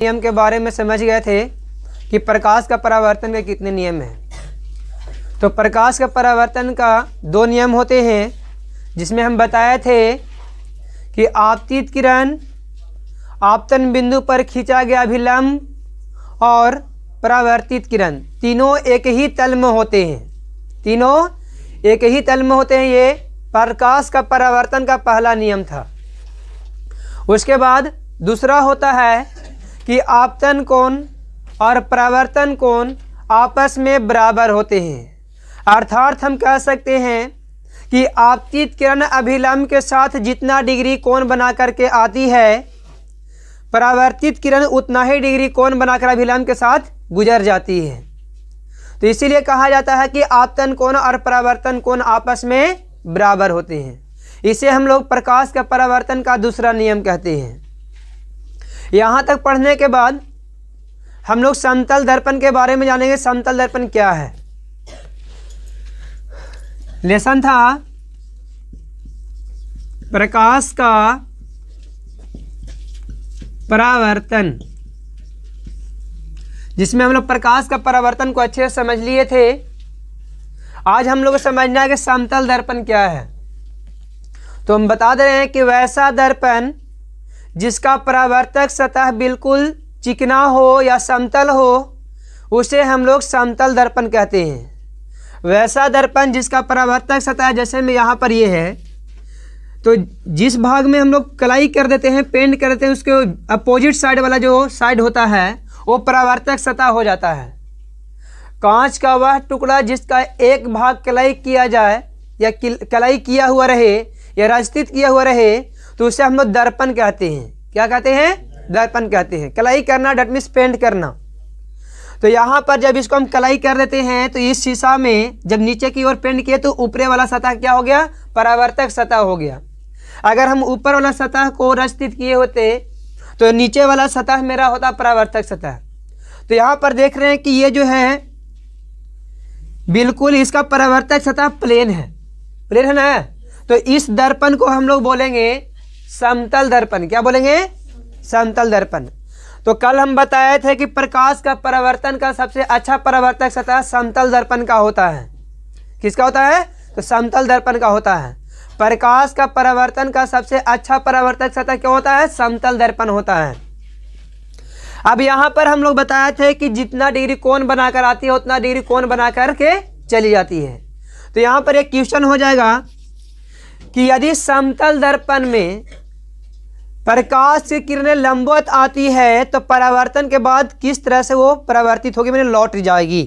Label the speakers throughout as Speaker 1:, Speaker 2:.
Speaker 1: नियम के बारे में समझ गए थे कि प्रकाश का परावर्तन के कितने नियम हैं। तो प्रकाश का परावर्तन का 2 नियम होते हैं, जिसमें हम बताए थे कि आपतित किरण आपतन बिंदु पर खींचा गया अभिलंब और परावर्तित किरण तीनों एक ही तल में होते हैं। तीनों एक ही तल में होते हैं। ये प्रकाश का परावर्तन का पहला नियम था। उसके बाद दूसरा होता है कि आपतन कोण और परावर्तन कोण आपस में बराबर होते हैं। अर्थात हम कह सकते हैं कि आपतित किरण अभिलंब के साथ जितना डिग्री कोण बना करके आती है, परावर्तित किरण उतना ही डिग्री कोण बनाकर अभिलंब के साथ गुजर जाती है। तो इसीलिए कहा जाता है कि आपतन कोण और परावर्तन कोण आपस में बराबर होते हैं। इसे हम लोग प्रकाश का परावर्तन का दूसरा नियम कहते हैं। यहाँ तक पढ़ने के बाद हम लोग समतल दर्पण के बारे में जानेंगे। समतल दर्पण क्या है? लेसन था प्रकाश का परावर्तन, जिसमें हम लोग प्रकाश का परावर्तन को अच्छे से समझ लिए थे। आज हम लोग को समझना है कि समतल दर्पण क्या है। तो हम बता दे रहे हैं कि वैसा दर्पण जिसका परावर्तक सतह बिल्कुल चिकना हो या समतल हो, उसे हम लोग समतल दर्पण कहते हैं। वैसा दर्पण जिसका परावर्तक सतह, जैसे में यहाँ पर ये है, तो जिस भाग में हम लोग कलाई कर देते हैं, पेंट कर देते हैं, उसके अपोजिट साइड वाला जो साइड होता है वो परावर्तक सतह हो जाता है। कांच का वह टुकड़ा जिसका एक भाग कलाई किया जाए या कलाई किया हुआ रहे या रचित किया हुआ रहे, तो उसे हम लोग दर्पण कहते हैं। क्या कहते हैं? दर्पण कहते हैं। कलाई करना डेट मीन्स पेंट करना। तो यहाँ पर जब इसको हम कलाई कर देते हैं, तो इस शीशा में जब नीचे की ओर पेंट किए तो ऊपरी वाला सतह क्या हो गया? परावर्तक सतह हो गया। अगर हम ऊपर वाला सतह को रचित किए होते तो नीचे वाला सतह मेरा होता परावर्तक सतह। तो यहाँ पर देख रहे हैं कि ये जो है बिल्कुल इसका परावर्तक सतह प्लेन है। प्लेन है ना? तो इस दर्पण को हम लोग बोलेंगे समतल दर्पण। क्या बोलेंगे? समतल दर्पण। तो कल हम बताए थे कि प्रकाश का परावर्तन का सबसे अच्छा परावर्तक सतह समतल दर्पण का होता है। किसका होता है? तो समतल दर्पण का होता है। प्रकाश का परावर्तन का सबसे अच्छा परावर्तक सतह क्या होता है? समतल दर्पण होता है। अब यहाँ पर हम लोग बताए थे कि जितना डिग्री कोण बनाकर आती है उतना डिग्री कोण बना करके चली जाती है। तो यहाँ पर एक क्वेश्चन हो जाएगा कि यदि समतल दर्पण में प्रकाश की किरणें लंबवत आती है तो परावर्तन के बाद किस तरह से वो परावर्तित होगी, मैंने लौट जाएगी।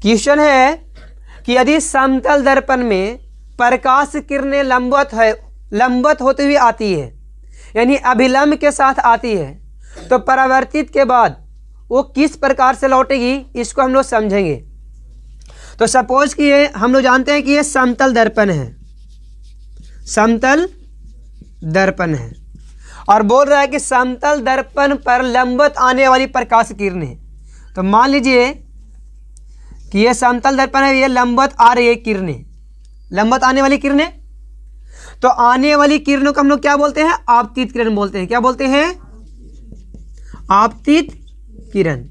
Speaker 1: क्वेश्चन है कि यदि समतल दर्पण में प्रकाश किरणें लंबवत होती हुई आती है, यानी अभिलंब के साथ आती है, तो परावर्तित के बाद वो किस प्रकार से लौटेगी, इसको हम लोग समझेंगे। तो सपोज कि ये हम लोग जानते हैं कि ये समतल दर्पण है। समतल दर्पण है और बोल रहा है कि समतल दर्पण पर लंबवत आने वाली प्रकाश किरणें। तो मान लीजिए कि ये समतल दर्पण है, ये लंबवत आ रही है किरणें, लंबवत आने वाली किरणें। तो आने वाली किरणों को हम लोग क्या बोलते हैं? आपतित किरण बोलते हैं। क्या बोलते हैं? आपतित किरण।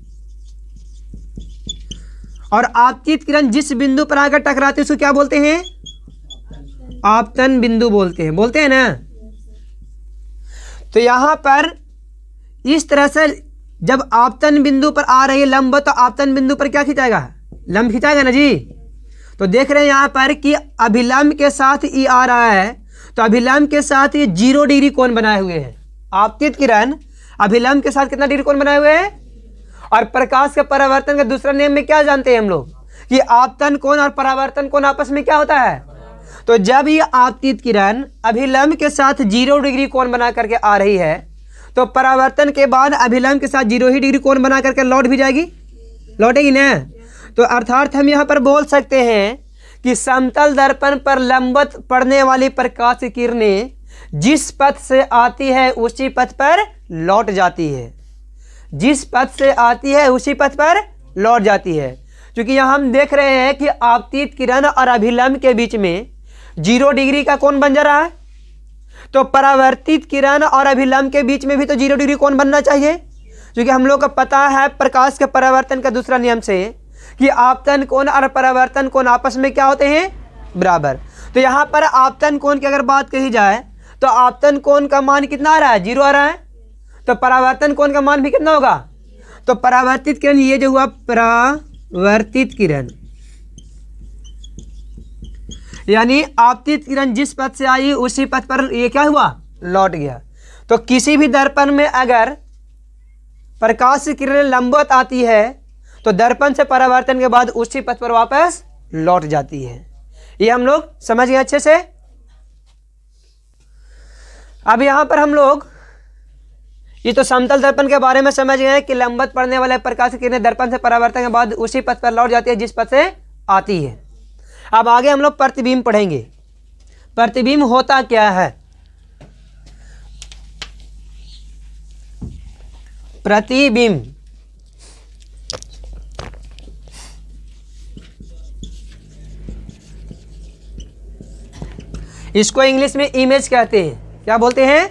Speaker 1: और आपतित किरण जिस बिंदु पर आकर टकराती है उसको क्या बोलते हैं? आपतन बिंदु बोलते हैं। बोलते हैं ना? तो यहां पर इस तरह से जब आपतन बिंदु पर आ रही है लंबवत, तो आपतन बिंदु पर क्या खिंचाएगा? लंब खिंचाएगा ना जी। तो देख रहे हैं यहाँ पर कि अभिलंब के साथ ये आ रहा है, तो अभिलंब के साथ ये 0 डिग्री कोण बनाए हुए हैं। आपतित किरण अभिलंब के साथ कितना डिग्री कोण बनाए हुए हैं? और प्रकाश के परावर्तन का दूसरा नियम में क्या जानते हैं हम लोग कि आपतन कोण और परावर्तन कोण आपस में क्या होता है? तो जब ये आपतित किरण अभिलंब के साथ 0 डिग्री कोण बना करके आ रही है, तो परावर्तन के बाद अभिलंब के साथ 0 ही डिग्री कोण बना करके लौट भी जाएगी। लौटेगी ना? तो अर्थात हम यहाँ पर बोल सकते हैं कि समतल दर्पण पर लंबवत पड़ने वाली प्रकाश की किरणें जिस पथ से आती है उसी पथ पर लौट जाती है। जिस पथ से आती है उसी पथ पर लौट जाती है। क्योंकि यहाँ हम देख रहे हैं कि आपतित किरण और अभिलंब के बीच में 0 डिग्री का कोण बन जा रहा है। तो परावर्तित किरण और अभिलंब के बीच में भी तो 0 डिग्री कोण बनना चाहिए, क्योंकि हम लोग को पता है प्रकाश के परावर्तन का दूसरा नियम से कि आपतन कोण और परावर्तन कोण आपस में क्या होते हैं, बराबर। तो यहाँ पर आपतन कोण की अगर बात कही जाए तो आपतन कोण का मान कितना आ रहा है, 0 आ रहा है। तो परावर्तन कोण का मान भी कितना होगा, तो परावर्तित किरण, ये जो हुआ परावर्तित किरण, यानी आपतित किरण जिस पथ से आई उसी पथ पर ये क्या हुआ, लौट गया। तो किसी भी दर्पण में अगर प्रकाश की किरणें लंबवत आती है तो दर्पण से परावर्तन के बाद उसी पथ पर वापस लौट जाती है। ये हम लोग समझ गए अच्छे से। अब यहां पर हम लोग ये तो समतल दर्पण के बारे में समझ गए कि लंबवत पड़ने वाले प्रकाश की किरणें दर्पण से परावर्तन के बाद उसी पथ पर लौट जाती है जिस पथ से आती है। अब आगे हम लोग प्रतिबिंब पढ़ेंगे। प्रतिबिंब होता क्या है, प्रतिबिंब इसको इंग्लिश में इमेज कहते हैं। क्या बोलते हैं,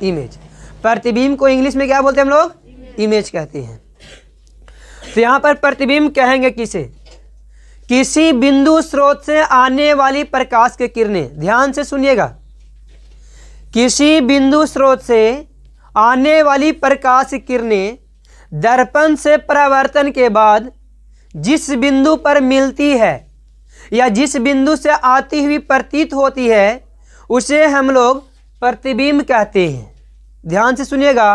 Speaker 1: इमेज। प्रतिबिंब को इंग्लिश में क्या बोलते हैं हम लोग, इमेज कहते हैं। तो यहां पर प्रतिबिंब कहेंगे किसे, किसी बिंदु स्रोत से आने वाली प्रकाश की किरणें, ध्यान से सुनिएगा, किसी बिंदु स्रोत से आने वाली प्रकाश की किरणें दर्पण से परावर्तन के बाद जिस बिंदु पर मिलती है या जिस बिंदु से आती हुई प्रतीत होती है उसे हम लोग प्रतिबिंब कहते हैं। ध्यान से सुनिएगा,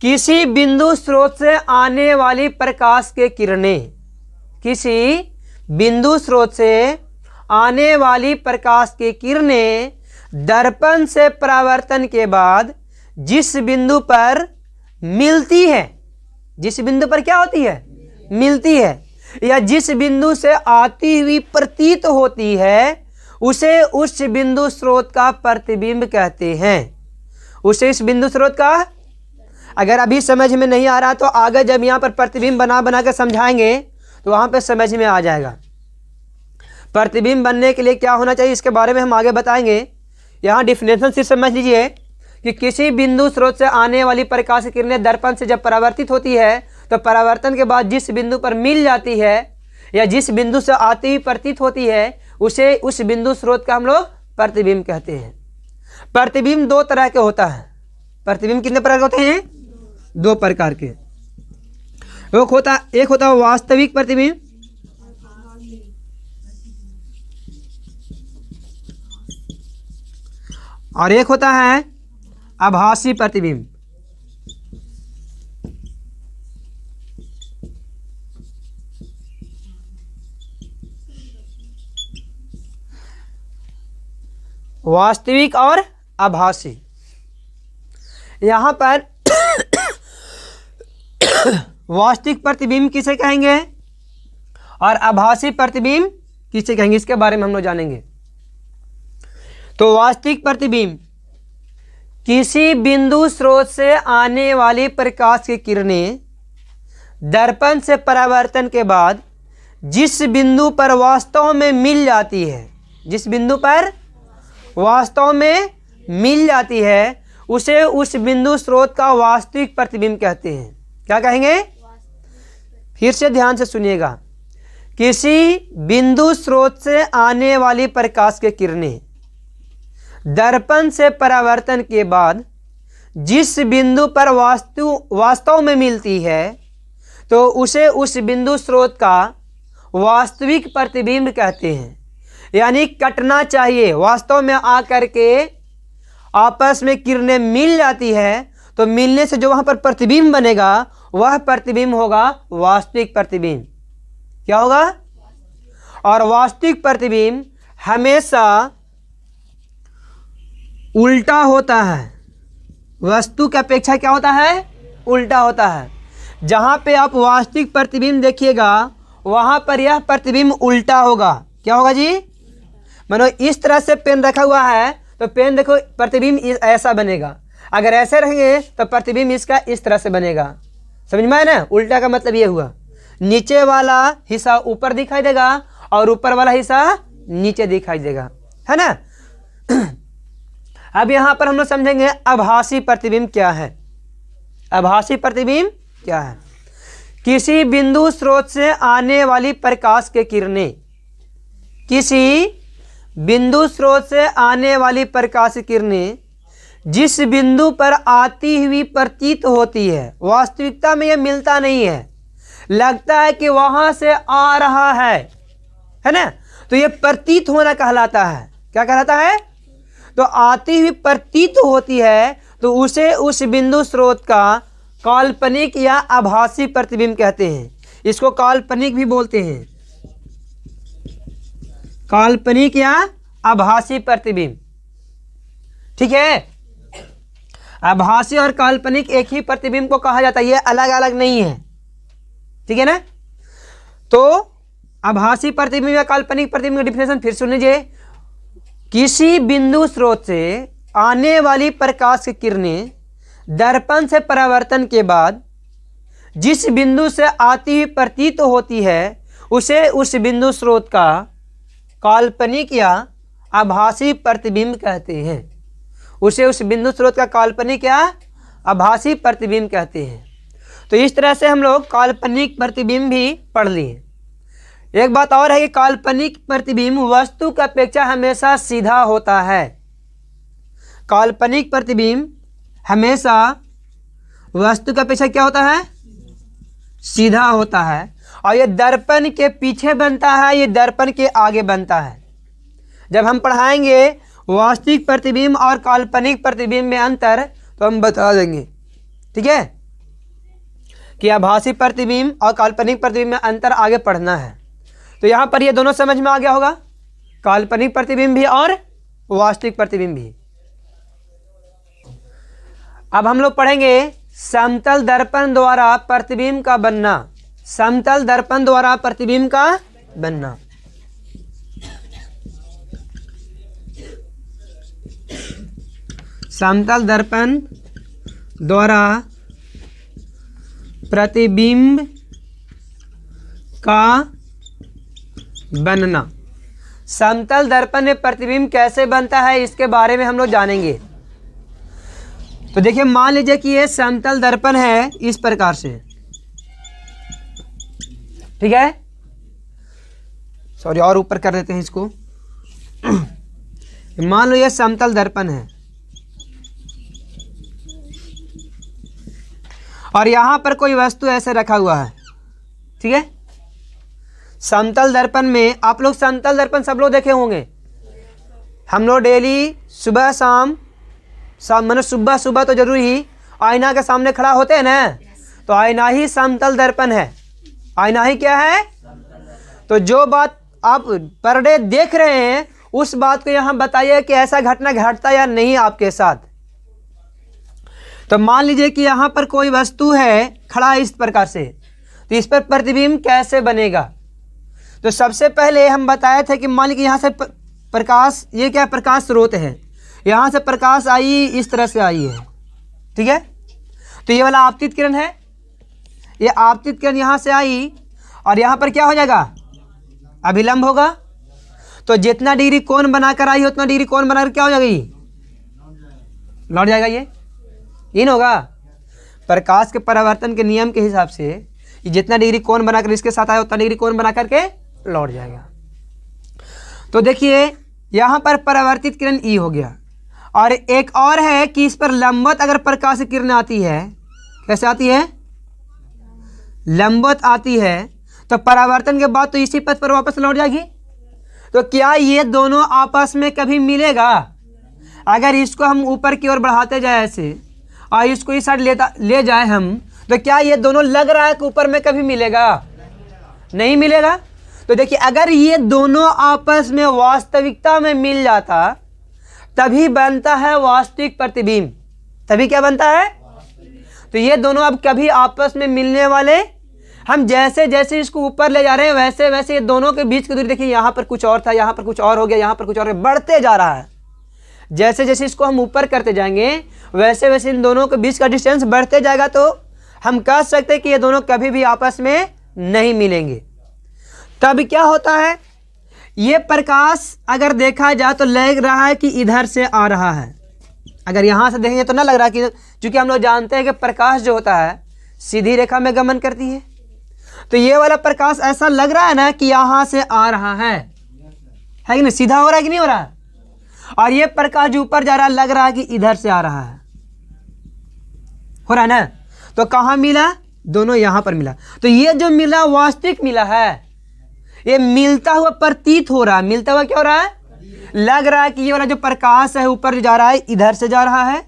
Speaker 1: किसी बिंदु स्रोत से आने वाली प्रकाश के किरणें, किसी बिंदु स्रोत से आने वाली प्रकाश की किरणें दर्पण से परावर्तन के बाद जिस बिंदु पर मिलती है, जिस बिंदु पर क्या होती है, मिलती है, या जिस बिंदु से आती हुई प्रतीत होती है उसे उस बिंदु स्रोत का प्रतिबिंब कहते हैं। उसे इस बिंदु स्रोत का, अगर अभी समझ में नहीं आ रहा तो आगे जब यहाँ पर प्रतिबिंब बना बना कर समझाएंगे तो वहाँ पे समझ में आ जाएगा। प्रतिबिंब बनने के लिए क्या होना चाहिए इसके बारे में हम आगे बताएंगे। यहाँ डिफिनेशन सिर्फ समझ लीजिए कि किसी बिंदु स्रोत से आने वाली प्रकाश की किरणें दर्पण से जब परावर्तित होती है तो परावर्तन के बाद जिस बिंदु पर मिल जाती है या जिस बिंदु से आती हुई प्रतीत होती है उसे उस बिंदु स्रोत का हम लोग प्रतिबिंब कहते हैं। प्रतिबिंब 2 तरह के होता है। प्रतिबिंब कितने प्रकार के होते हैं, 2 प्रकार के। एक होता है वास्तविक प्रतिबिंब, और एक होता है आभासी प्रतिबिंब। वास्तविक और आभासी। यहां पर वास्तविक प्रतिबिंब किसे कहेंगे और आभासी प्रतिबिंब किसे कहेंगे, इसके बारे में हम लोग जानेंगे। तो वास्तविक प्रतिबिंब किसी बिंदु स्रोत से आने वाली प्रकाश की किरणें दर्पण से परावर्तन के बाद जिस बिंदु पर वास्तव में मिल जाती है, जिस बिंदु पर वास्तव में मिल जाती है उसे उस बिंदु स्रोत का वास्तविक प्रतिबिंब कहते हैं। क्या कहेंगे, फिर से ध्यान से सुनिएगा, किसी बिंदु स्रोत से आने वाली प्रकाश की किरणें दर्पण से परावर्तन के बाद जिस बिंदु पर वास्तव में मिलती है तो उसे उस बिंदु स्रोत का वास्तविक प्रतिबिंब कहते हैं। यानी कटना चाहिए, वास्तव में आकर के आपस में किरणें मिल जाती है तो मिलने से जो वहां पर प्रतिबिंब बनेगा वह प्रतिबिंब होगा वास्तविक प्रतिबिंब। क्या होगा, और वास्तविक प्रतिबिंब हमेशा उल्टा होता है, वस्तु की अपेक्षा क्या होता है, उल्टा होता है। जहां पे आप वास्तविक प्रतिबिंब देखिएगा वहां पर यह प्रतिबिंब उल्टा होगा। क्या होगा जी, मानो इस तरह से पेन रखा हुआ है तो पेन देखो प्रतिबिंब ऐसा बनेगा, अगर ऐसे रहेंगे तो प्रतिबिंब इसका इस तरह से बनेगा। समझ में आया ना, उल्टा का मतलब ये हुआ, नीचे वाला हिस्सा ऊपर दिखाई देगा और ऊपर वाला हिस्सा नीचे दिखाई देगा, है ना। अब यहाँ पर हम लोग समझेंगे आभासी प्रतिबिंब क्या है। आभासी प्रतिबिंब क्या है? किसी बिंदु स्रोत से आने वाली प्रकाश की किरणें, किसी बिंदु स्रोत से आने वाली प्रकाश की किरणें जिस बिंदु पर आती हुई प्रतीत होती है, वास्तविकता में यह मिलता नहीं है, लगता है कि वहां से आ रहा है ना, तो यह प्रतीत होना कहलाता है। क्या कहलाता है? तो आती हुई प्रतीत होती है तो उसे उस बिंदु स्रोत का काल्पनिक या आभासी प्रतिबिंब कहते हैं। इसको काल्पनिक भी बोलते हैं, काल्पनिक या आभासी प्रतिबिंब। ठीक है, आभासी और काल्पनिक एक ही प्रतिबिंब को कहा जाता है, ये अलग अलग नहीं है। ठीक है ना? तो आभासी प्रतिबिंब या काल्पनिक प्रतिबिंब का डिफिनेशन फिर सुन लीजिए। किसी बिंदु स्रोत से आने वाली प्रकाश की किरणें दर्पण से परावर्तन के बाद जिस बिंदु से आती हुई प्रतीत होती है उसे उस बिंदु स्रोत का काल्पनिक या आभासी प्रतिबिंब कहते हैं। उसे उस बिंदु स्रोत का काल्पनिक या आभासी प्रतिबिंब कहते हैं। तो इस तरह से हम लोग काल्पनिक प्रतिबिंब भी पढ़ लिए। एक बात और है कि काल्पनिक प्रतिबिंब वस्तु की अपेक्षा हमेशा सीधा होता है। काल्पनिक प्रतिबिंब हमेशा वस्तु की अपेक्षा क्या होता है? सीधा होता है। और ये दर्पण के पीछे बनता है, ये दर्पण के आगे बनता है। जब हम पढ़ाएंगे वास्तविक प्रतिबिंब और काल्पनिक प्रतिबिंब में अंतर तो हम बता देंगे। ठीक है, कि आभासी प्रतिबिंब और काल्पनिक प्रतिबिंब में अंतर आगे पढ़ना है। तो यहाँ पर ये दोनों समझ में आ गया होगा, काल्पनिक प्रतिबिंब भी और वास्तविक प्रतिबिंब भी। अब हम लोग पढ़ेंगे समतल दर्पण द्वारा प्रतिबिंब का बनना। समतल दर्पण द्वारा प्रतिबिंब का बनना। समतल दर्पण द्वारा प्रतिबिंब का बनना। समतल दर्पण में प्रतिबिंब कैसे बनता है इसके बारे में हम लोग जानेंगे। तो देखिए, मान लीजिए कि ये समतल दर्पण है इस प्रकार से। ठीक है, सॉरी और ऊपर कर देते हैं इसको। मान लो ये समतल दर्पण है और यहां पर कोई वस्तु ऐसे रखा हुआ है। ठीक है, समतल दर्पण में आप लोग समतल दर्पण सब लोग देखे होंगे। हम लोग डेली सुबह शाम मतलब सुबह सुबह तो जरूर ही आईना के सामने खड़ा होते हैं ना, तो आईना ही समतल दर्पण है। आईना ही क्या है? तो जो बात आप पर डे देख रहे हैं उस बात को यहाँ बताइए कि ऐसा घटना घटता या नहीं आपके साथ। तो मान लीजिए कि यहाँ पर कोई वस्तु है खड़ा इस प्रकार से, तो इस पर प्रतिबिंब कैसे बनेगा? तो सबसे पहले हम बताए थे कि मान लीजिए यहाँ से प्रकाश, ये क्या प्रकाश स्रोत है, यहाँ से प्रकाश आई इस तरह से आई है। ठीक है, तो ये वाला आपतित किरण है, ये आपतित किरण यहाँ से आई और यहाँ पर क्या हो जाएगा? अभिलंब होगा। तो जितना डिग्री कोण बनाकर आई उतना डिग्री कोण बनाकर क्या हो जाएगा? ये लौट जाएगा। ये इन होगा। प्रकाश के परावर्तन के नियम के हिसाब से ये जितना डिग्री कोण बनाकर इसके साथ आया उतना डिग्री कोण बना करके लौट जाएगा। तो देखिए यहाँ पर परावर्तित किरण ई हो गया। और एक और है कि इस पर लंबवत अगर प्रकाश की किरण आती है, कैसे आती है? लंबवत आती है, तो परावर्तन के बाद तो इसी पथ पर वापस लौट जाएगी। तो क्या ये दोनों आपस में कभी मिलेगा? अगर इसको हम ऊपर की ओर बढ़ाते जाए ऐसे और इसको इस साइड ले जाए हम, तो क्या ये दोनों लग रहा है कि ऊपर में कभी मिलेगा? नहीं मिलेगा। तो देखिए, अगर ये दोनों आपस में वास्तविकता में मिल जाता तभी बनता है वास्तविक प्रतिबिंब। तभी क्या बनता है? तो ये दोनों अब कभी आपस में मिलने वाले, हम जैसे जैसे इसको ऊपर ले जा रहे हैं वैसे वैसे ये दोनों के बीच की दूरी देखिए, यहाँ पर कुछ और था, यहाँ पर कुछ और हो गया, यहाँ पर कुछ और बढ़ते जा रहा है। जैसे जैसे इसको हम ऊपर करते जाएंगे वैसे वैसे इन दोनों के बीच का डिस्टेंस बढ़ते जाएगा। तो हम कह सकते हैं कि ये दोनों कभी भी आपस में नहीं मिलेंगे। तब क्या होता है? ये प्रकाश अगर देखा जाए तो लग रहा है कि इधर से आ रहा है, अगर यहाँ से देखेंगे तो ना लग रहा कि, क्योंकि हम लोग जानते हैं कि प्रकाश जो होता है सीधी रेखा में गमन करती है, तो ये वाला प्रकाश ऐसा लग रहा है ना कि यहाँ से आ रहा है कि नहीं, सीधा हो रहा है कि नहीं हो रहा है। और ये प्रकाश जो ऊपर जा रहा है लग रहा है कि इधर से आ रहा है, हो रहा है ना। तो कहाँ मिला, दोनों यहाँ पर मिला। तो ये जो मिला वास्तविक मिला है, ये मिलता हुआ प्रतीत हो रहा है। मिलता हुआ क्या हो रहा है, लग रहा है कि ये वाला जो प्रकाश है ऊपर जो जा रहा है इधर से जा रहा है,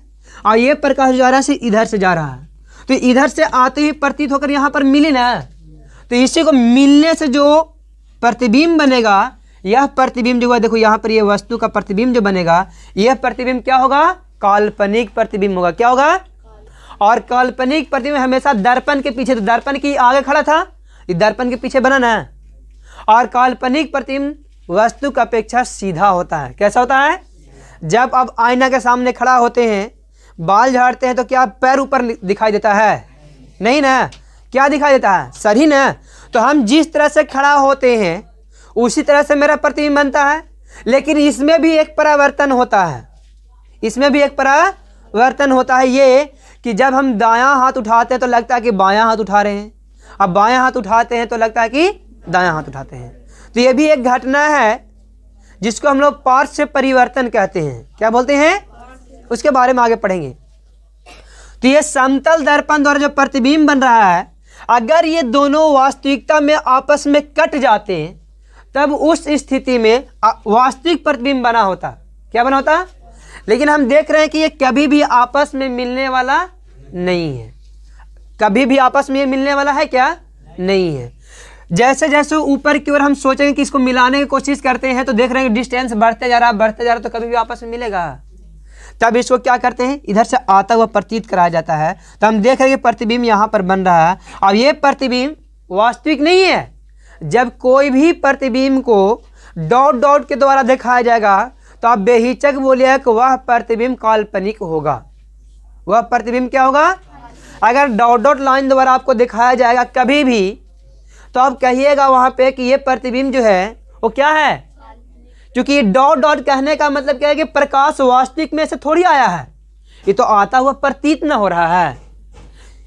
Speaker 1: और ये प्रकाश जो जा रहा है इधर से जा रहा है। तो इधर से आते ही प्रतीत होकर यहाँ पर मिले ना, तो इसी को मिलने से जो प्रतिबिंब बनेगा, यह प्रतिबिंब जो है, देखो यहाँ पर ये वस्तु का प्रतिबिंब जो बनेगा, यह प्रतिबिंब क्या होगा, काल्पनिक प्रतिबिंब होगा। क्या होगा, और काल्पनिक प्रतिबिंब हमेशा दर्पण के पीछे, तो दर्पण के आगे खड़ा था, ये दर्पण के पीछे बना ना। और काल्पनिक प्रतिबिंब वस्तु की अपेक्षा सीधा होता है। कैसा होता है, जब आप आईना के सामने खड़ा होते हैं, बाल झाड़ते हैं, तो क्या पैर ऊपर दिखाई देता है, नहीं ना, क्या दिखाई देता है, सर ही ना। तो हम जिस तरह से खड़ा होते हैं उसी तरह से मेरा प्रतिबिंब बनता है। लेकिन इसमें भी एक परावर्तन होता है, इसमें भी एक परावर्तन होता है, ये कि जब हम दायां हाथ उठाते हैं तो लगता है कि बायां हाथ उठा रहे हैं, अब बायां हाथ उठाते हैं तो लगता है कि दायां हाथ उठाते हैं। तो ये भी एक घटना है जिसको हम लोग पार्श्व परिवर्तन कहते हैं। क्या बोलते हैं, उसके बारे में आगे पढ़ेंगे। तो ये समतल दर्पण द्वारा जो प्रतिबिंब बन रहा है, अगर ये दोनों वास्तविकता में आपस में कट जाते हैं, तब उस स्थिति में वास्तविक प्रतिबिंब बना होता। क्या बना होता, लेकिन हम देख रहे हैं कि ये कभी भी आपस में मिलने वाला नहीं है। कभी भी आपस में ये मिलने वाला है क्या, नहीं है। जैसे जैसे ऊपर की ओर हम सोचेंगे कि इसको मिलाने की कोशिश करते हैं, तो देख रहे हैं डिस्टेंस बढ़ते जा रहा है, तो कभी भी आपस में मिलेगा। तब इसको क्या करते हैं, इधर से आता हुआ प्रतीत कराया जाता है। तो हम देख रहे हैं कि प्रतिबिंब यहाँ पर बन रहा है, और ये प्रतिबिंब वास्तविक नहीं है। जब कोई भी प्रतिबिंब को डॉट डॉट के द्वारा दिखाया जाएगा, तो आप बेहिचक बोलिए कि वह प्रतिबिंब काल्पनिक होगा। वह प्रतिबिंब क्या होगा, अगर डॉट डॉट लाइन द्वारा आपको दिखाया जाएगा कभी भी, तो आप कहिएगा वहाँ पे कि ये प्रतिबिंब जो है वो क्या है, क्योंकि डॉट डॉट कहने का मतलब क्या है कि प्रकाश वास्तविक में से थोड़ी आया है, ये तो आता हुआ प्रतीत न हो रहा है।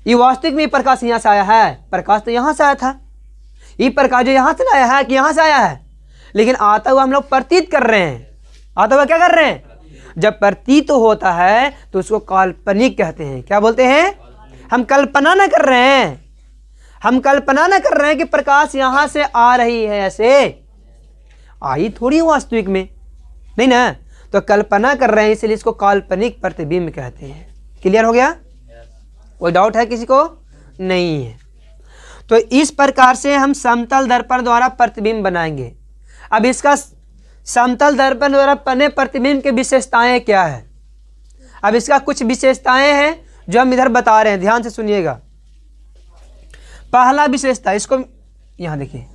Speaker 1: ये वास्तविक में प्रकाश यहाँ से आया है, प्रकाश तो यहाँ से आया था, ये प्रकाश जो यहाँ से आया है कि यहाँ से आया है, लेकिन आता हुआ हम लोग प्रतीत कर रहे हैं। आता हुआ क्या कर रहे हैं, जब प्रतीत होता है तो उसको काल्पनिक कहते हैं। क्या बोलते हैं, हम कल्पना ना कर रहे हैं, हम कल्पना ना कर रहे हैं कि प्रकाश यहाँ से आ रही है, ऐसे आई थोड़ी वास्तविक में, नहीं ना, तो कल्पना कर रहे हैं, इसलिए इसको काल्पनिक प्रतिबिंब कहते हैं। क्लियर हो गया, कोई डाउट है किसी को, नहीं है। तो इस प्रकार से हम समतल दर्पण द्वारा प्रतिबिंब बनाएंगे। अब इसका समतल दर्पण द्वारा बने प्रतिबिंब की विशेषताएं क्या है, अब इसका कुछ विशेषताएं हैं जो हम इधर बता रहे हैं, ध्यान से सुनिएगा। पहला विशेषता, इसको यहां देखिए,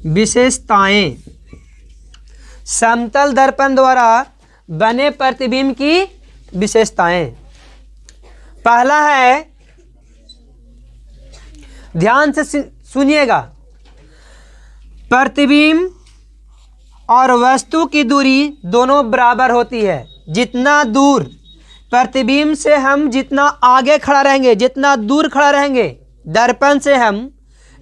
Speaker 1: विशेषताएं समतल दर्पण द्वारा बने प्रतिबिंब की विशेषताएं। पहला है, ध्यान से सुनिएगा, प्रतिबिंब और वस्तु की दूरी दोनों बराबर होती है। जितना दूर प्रतिबिंब से हम जितना आगे खड़ा रहेंगे, जितना दूर खड़ा रहेंगे दर्पण से, हम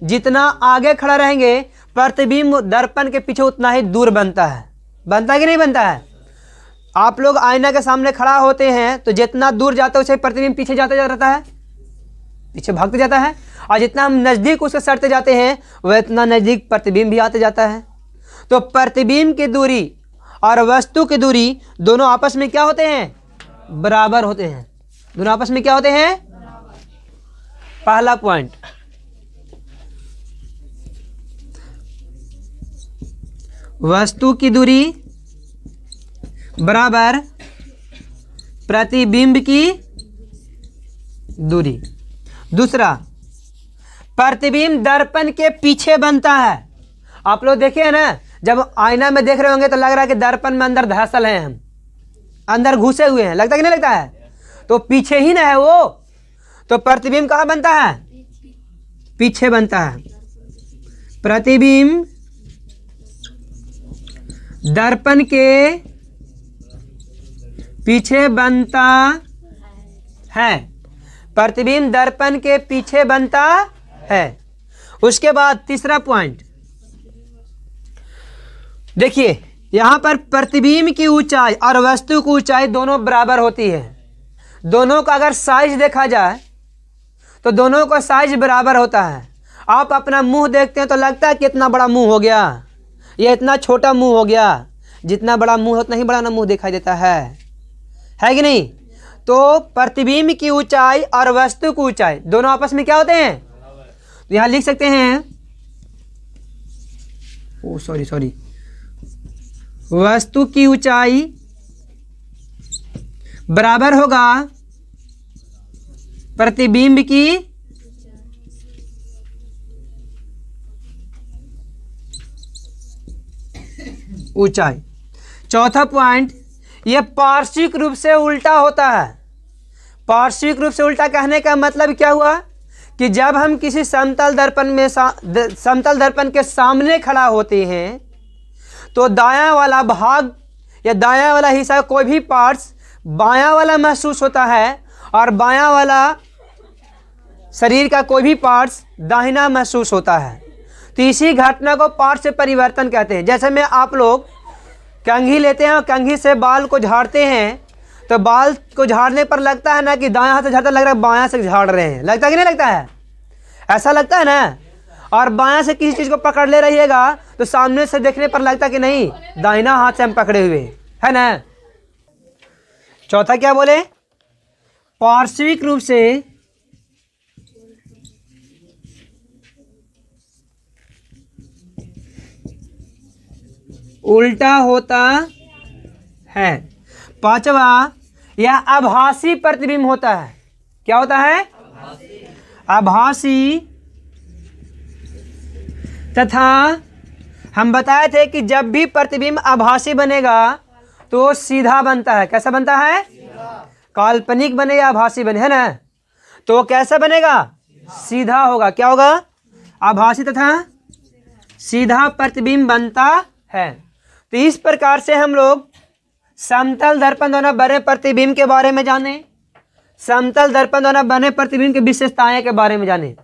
Speaker 1: जितना आगे खड़ा रहेंगे प्रतिबिंब दर्पण के पीछे उतना ही दूर बनता है। बनता है कि नहीं बनता है। आप लोग आईना के सामने खड़ा होते हैं तो जितना दूर जाते हैं उसे प्रतिबिंब पीछे जाता रहता है, पीछे भागते जाता है, और जितना हम नज़दीक उससे सटते जाते हैं वह इतना नज़दीक प्रतिबिंब भी आते जाता है। तो प्रतिबिंब की दूरी और वस्तु की दूरी दोनों आपस में क्या होते हैं, बराबर होते हैं। दोनों आपस में क्या होते हैं, पहला पॉइंट। वस्तु की दूरी बराबर प्रतिबिंब की दूरी। दूसरा, प्रतिबिंब दर्पण के पीछे बनता है। आप लोग देखे हैं ना, जब आईना में देख रहे होंगे तो लग रहा है कि दर्पण में अंदर धंसल हैं, हम अंदर घुसे हुए हैं, लगता है कि नहीं लगता है, तो पीछे ही ना है वो। तो प्रतिबिंब कहाँ बनता है, पीछे बनता है। प्रतिबिंब दर्पण के पीछे बनता है, प्रतिबिंब दर्पण के पीछे बनता है। उसके बाद तीसरा पॉइंट देखिए, यहां पर प्रतिबिंब की ऊंचाई और वस्तु की ऊंचाई दोनों बराबर होती है। दोनों का अगर साइज देखा जाए तो दोनों का साइज बराबर होता है। आप अपना मुंह देखते हैं तो लगता है कि इतना बड़ा मुंह हो गया, ये इतना छोटा मुंह हो गया। जितना बड़ा मुंह उतना ही बड़ा ना मुंह दिखाई देता है कि नहीं? तो प्रतिबिंब की ऊंचाई और वस्तु की ऊंचाई दोनों आपस में क्या होते हैं? तो यहां लिख सकते हैं, ओ सॉरी, वस्तु की ऊंचाई बराबर होगा प्रतिबिंब की ऊंचाई। चौथा पॉइंट, यह पार्श्विक रूप से उल्टा होता है। पार्श्विक रूप से उल्टा कहने का मतलब क्या हुआ कि जब हम किसी समतल दर्पण के सामने खड़ा होते हैं तो दायां वाला भाग या दायां वाला हिस्सा कोई भी पार्ट्स बायां वाला महसूस होता है और बायां वाला शरीर का कोई भी पार्ट्स दाहिना महसूस होता है। तो इसी घटना को पार्श्व परिवर्तन कहते हैं। जैसे में आप लोग कंघी लेते हैं और कंघी से बाल को झाड़ते हैं तो बाल को झाड़ने पर लगता है ना कि दायां हाथ से झाड़ता, लग रहा है बायां से झाड़ रहे हैं। लगता है कि नहीं लगता है? ऐसा लगता है ना। और बायां से किसी चीज़ को पकड़ ले रहिएगा तो सामने से देखने पर लगता है कि नहीं दाहिना हाथ से हम पकड़े हुए है ना। चौथा क्या बोले? पार्श्विक रूप से उल्टा होता है। पांचवा, यह आभासी प्रतिबिंब होता है। क्या होता है? आभासी। तथा हम बताए थे कि जब भी प्रतिबिंब आभासी बनेगा तो सीधा बनता है। कैसा बनता है? काल्पनिक बने या आभासी बने, है ना। तो कैसा बनेगा? सीधा होगा। क्या होगा? आभासी तथा सीधा प्रतिबिंब बनता है। तो इस प्रकार से हम लोग समतल दर्पण द्वारा बने प्रतिबिंब के बारे में जाने, समतल दर्पण द्वारा बने प्रतिबिंब की विशेषताएं के बारे में जाने।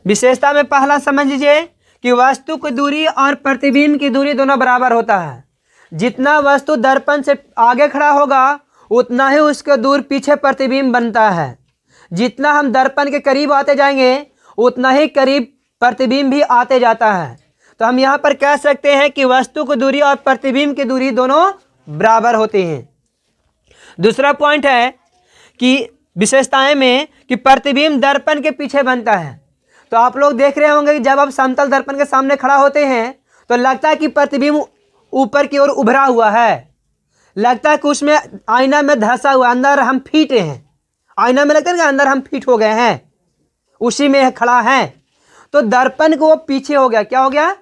Speaker 1: विशेषता में पहला समझ लीजिए कि वस्तु की दूरी और प्रतिबिंब की दूरी दोनों बराबर होता है। जितना वस्तु दर्पण से आगे खड़ा होगा उतना ही उसके दूर पीछे प्रतिबिंब बनता है। जितना हम दर्पण के करीब आते जाएंगे उतना ही करीब प्रतिबिंब भी आते जाता है। तो हम यहाँ पर कह सकते हैं कि वस्तु की दूरी और प्रतिबिंब की दूरी दोनों बराबर होते हैं। दूसरा पॉइंट है कि विशेषताएं में कि प्रतिबिंब दर्पण के पीछे बनता है। तो आप लोग देख रहे होंगे कि जब आप समतल दर्पण के सामने खड़ा होते हैं तो लगता है कि प्रतिबिंब ऊपर की ओर उभरा हुआ है, लगता है कि उसमें आईना में धंसा हुआ, अंदर हम फिट हैं। आईना में लगता है कि अंदर हम फिट हो गए हैं, उसी में खड़ा है। तो दर्पण को वो पीछे हो गया। क्या हो गया?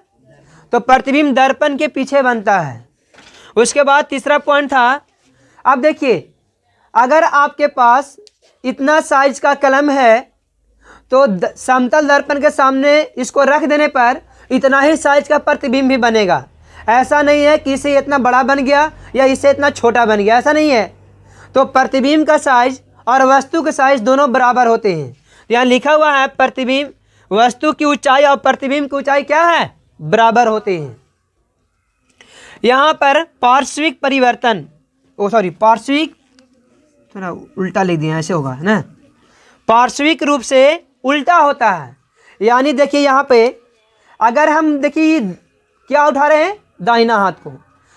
Speaker 1: तो प्रतिबिंब दर्पण के पीछे बनता है। उसके बाद तीसरा पॉइंट था, अब देखिए अगर आपके पास इतना साइज का कलम है तो समतल दर्पण के सामने इसको रख देने पर इतना ही साइज का प्रतिबिंब भी बनेगा। ऐसा नहीं है कि इसे इतना बड़ा बन गया या इसे इतना छोटा बन गया, ऐसा नहीं है। तो प्रतिबिंब का साइज और वस्तु के साइज दोनों बराबर होते हैं। तो यहाँ लिखा हुआ है प्रतिबिंब, वस्तु की ऊंचाई और प्रतिबिंब की ऊंचाई क्या है? बराबर होते हैं। यहाँ पर पार्श्विक परिवर्तन, पार्श्विक, थोड़ा उल्टा लिख दिया, ऐसे होगा है ना। पार्श्विक रूप से उल्टा होता है। यानी देखिए यहाँ पे अगर हम देखिए क्या उठा रहे हैं, दाहिना हाथ को,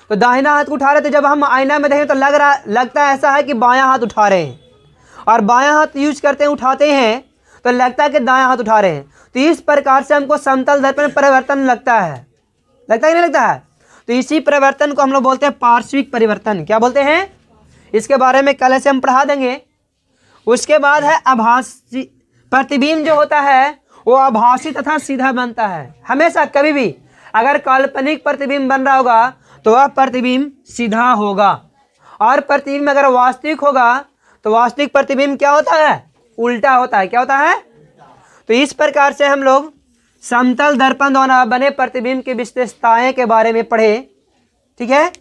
Speaker 1: तो दाहिना हाथ को उठा रहे, तो जब हम आईना में देखें तो लगता है ऐसा है कि बायां हाथ उठा रहे हैं, और बायां हाथ यूज करते हैं उठाते हैं तो लगता है कि दायां हाथ उठा रहे हैं। तो इस प्रकार से हमको समतल दर्पण में परिवर्तन लगता है कि नहीं लगता है? तो इसी परिवर्तन को हम लोग बोलते हैं पार्श्विक परिवर्तन। क्या बोलते हैं? इसके बारे में कल से हम पढ़ा देंगे। उसके बाद है आभासी। प्रतिबिंब जो होता है वो आभासी तथा सीधा बनता है। हमेशा कभी भी अगर काल्पनिक प्रतिबिंब बन रहा होगा तो वह प्रतिबिंब सीधा होगा, और प्रतिबिंब अगर वास्तविक होगा तो वास्तविक प्रतिबिंब क्या होता है? उल्टा होता है। क्या होता है? तो इस प्रकार से हम लोग समतल दर्पण द्वारा बने प्रतिबिंब की विशेषताएं के बारे में पढ़े। ठीक है।